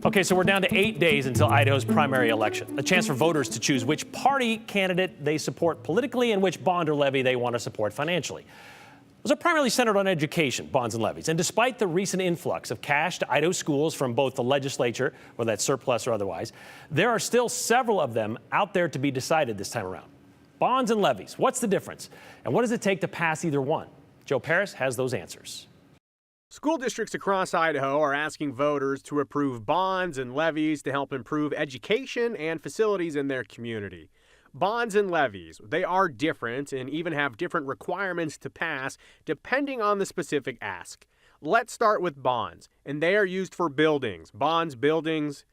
Okay, so we're down to 8 days until Idaho's primary election, a chance for voters to choose which party candidate they support politically and which bond or levy they want to support financially. Those are primarily centered on education, bonds and levies. And despite the recent influx of cash to Idaho schools from both the legislature, whether that's surplus or otherwise, there are still several of them out there to be decided this time around. Bonds and levies, what's the difference? And what does it take to pass either one? Joe Parris has those answers. School districts across Idaho are asking voters to approve bonds and levies to help improve education and facilities in their community. Bonds and levies, they are different and even have different requirements to pass depending on the specific ask. Let's start with bonds, and they are used for buildings. Bonds, buildings,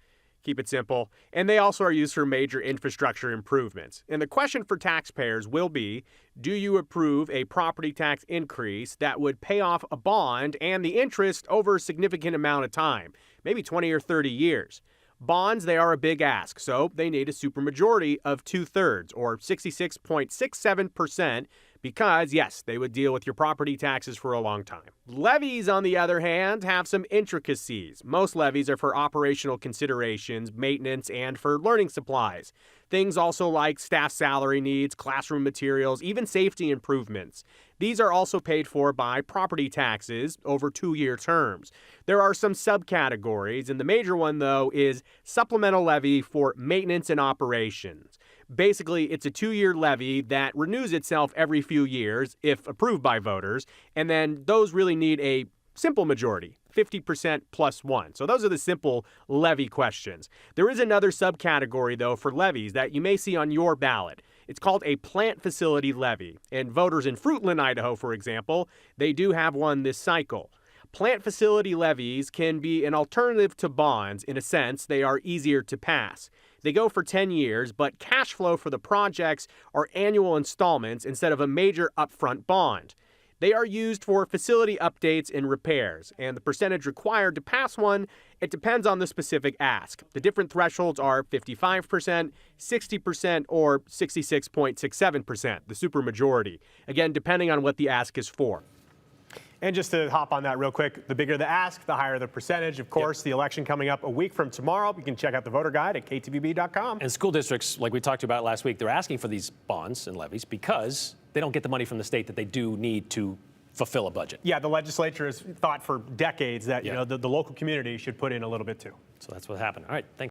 keep it simple, and they also are used for major infrastructure improvements. And the question for taxpayers will be, do you approve a property tax increase that would pay off a bond and the interest over a significant amount of time, maybe 20 or 30 years? Bonds, they are a big ask, so they need a supermajority of 2/3 or 66.67%. Because, yes, they would deal with your property taxes for a long time. Levies, on the other hand, have some intricacies. Most levies are for operational considerations, maintenance, and for learning supplies. Things also like staff salary needs, classroom materials, even safety improvements. These are also paid for by property taxes over 2-year terms. There are some subcategories, and the major one, though, is supplemental levy for maintenance and operations. Basically, it's a 2-year levy that renews itself every few years, if approved by voters, and then those really need a simple majority, 50% plus 1. So those are the simple levy questions. There is another subcategory, though, for levies that you may see on your ballot. It's called a plant facility levy, and voters in Fruitland, Idaho, for example, they do have one this cycle. Plant facility levies can be an alternative to bonds. In a sense, they are easier to pass. They go for 10 years, but cash flow for the projects are annual installments instead of a major upfront bond. They are used for facility updates and repairs, and the percentage required to pass one, it depends on the specific ask. The different thresholds are 55%, 60%, or 66.67%, the supermajority. Again, depending on what the ask is for. And just to hop on that real quick, the bigger the ask, the higher the percentage. Of course, The election coming up a week from tomorrow. You can check out the voter guide at KTVB.com. And school districts, like we talked about last week, they're asking for these bonds and levies because they don't get the money from the state that they do need to fulfill a budget. Yeah, the legislature has thought for decades that you know the local community should put in a little bit too. So that's what happened. All right, thanks.